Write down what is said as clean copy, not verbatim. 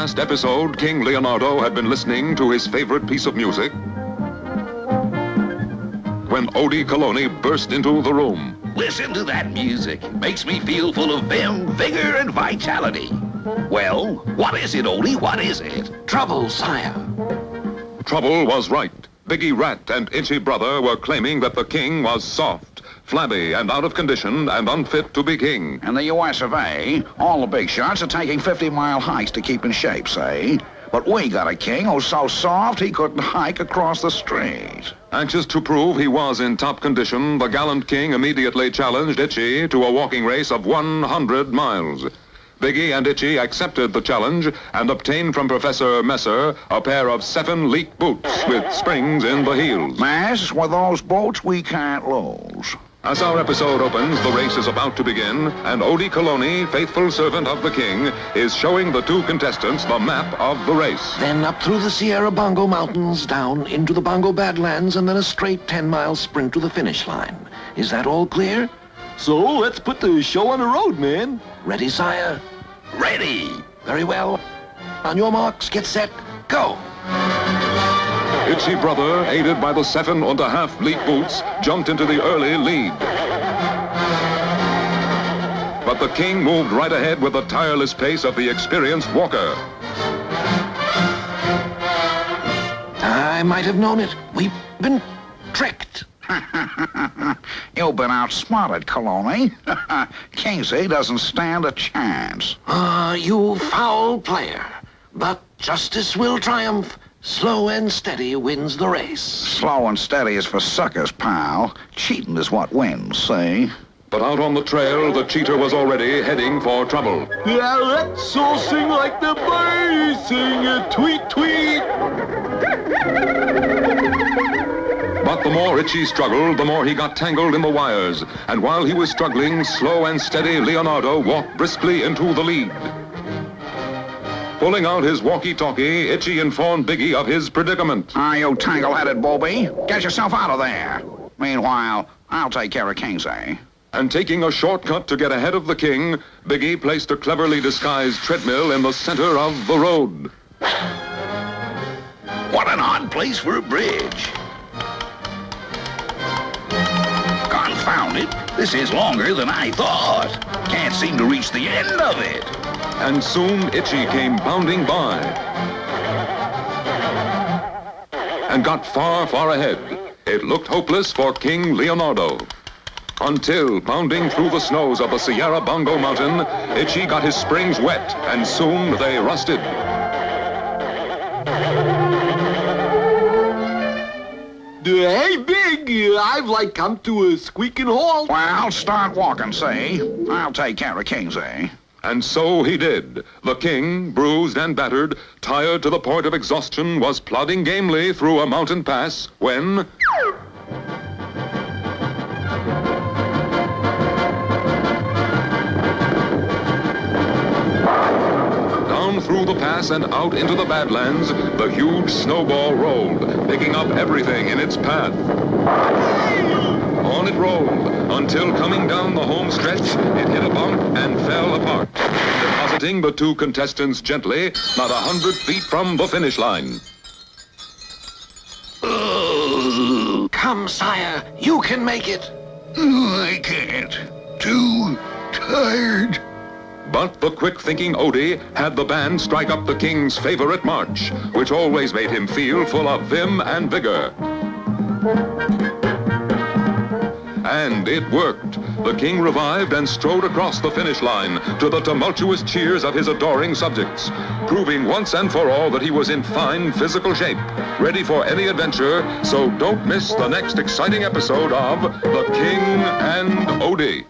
last episode, King Leonardo had been listening to his favorite piece of music when Odie Coloni burst into the room. Listen to that music. It makes me feel full of vim, vigor, and vitality. Well, what is it, Odie? What is it? Trouble, sire. Trouble was right. Biggie Rat and Itchy Brother were claiming that the king was soft, flabby, and out of condition, and unfit to be king. In the US of A, all the big shots are taking 50-mile hikes to keep in shape, say. But we got a king who's so soft he couldn't hike across the street. Anxious to prove he was in top condition, the gallant king immediately challenged Itchy to a walking race of 100 miles. Biggie and Itchy accepted the challenge and obtained from Professor Messer a pair of 7 leak boots with springs in the heels. Mass, with those boots, we can't lose. As our episode opens, the race is about to begin, and Odie Coloni, faithful servant of the king, is showing the 2 contestants the map of the race. Then up through the Sierra Bongo Mountains, down into the Bongo Badlands, and then a straight 10-mile sprint to the finish line. Is that all clear? So let's put the show on the road, man. Ready, sire? Ready! Very well. On your marks, get set, go! Itchy Brother, aided by the 7.5 leak boots, jumped into the early lead. But the king moved right ahead with the tireless pace of the experienced walker. I might have known it. We've been tricked. You've been outsmarted, Coloni. Kingsley doesn't stand a chance. You foul player. But justice will triumph. Slow and steady wins the race. Slow and steady is for suckers, pal. Cheating is what wins, see? But out on the trail, the cheater was already heading for trouble. Yeah, let's all sing like the birds sing a tweet, tweet. But the more Itchy struggled, the more he got tangled in the wires. And while he was struggling, slow and steady Leonardo walked briskly into the lead. Pulling out his walkie-talkie, Itchy informed Biggie of his predicament. You tangle-headed booby. Get yourself out of there. Meanwhile, I'll take care of Kingsley. And taking a shortcut to get ahead of the king, Biggie placed a cleverly disguised treadmill in the center of the road. What an odd place for a bridge. Confound it. This is longer than I thought. Can't seem to reach the end of it. And soon Itchy came bounding by and got far, far ahead. It looked hopeless for King Leonardo. Until, pounding through the snows of the Sierra Bongo Mountain, Itchy got his springs wet, and soon they rusted. Hey, Big, I've like come to a squeaking halt. Well, start walking, see? I'll take care of Kingsley. And so he did. The king, bruised and battered, tired to the point of exhaustion, was plodding gamely through a mountain pass when... Down through the pass and out into the Badlands, the huge snowball rolled, picking up everything in its path. On it rolled, until coming down the home stretch, it hit a bump and fell apart, depositing the 2 contestants gently, not 100 feet from the finish line. Come, sire, you can make it. I can't. Too tired. But the quick-thinking Odie had the band strike up the king's favorite march, which always made him feel full of vim and vigor. And it worked. The king revived and strode across the finish line to the tumultuous cheers of his adoring subjects, proving once and for all that he was in fine physical shape, ready for any adventure. So don't miss the next exciting episode of The King and Odie.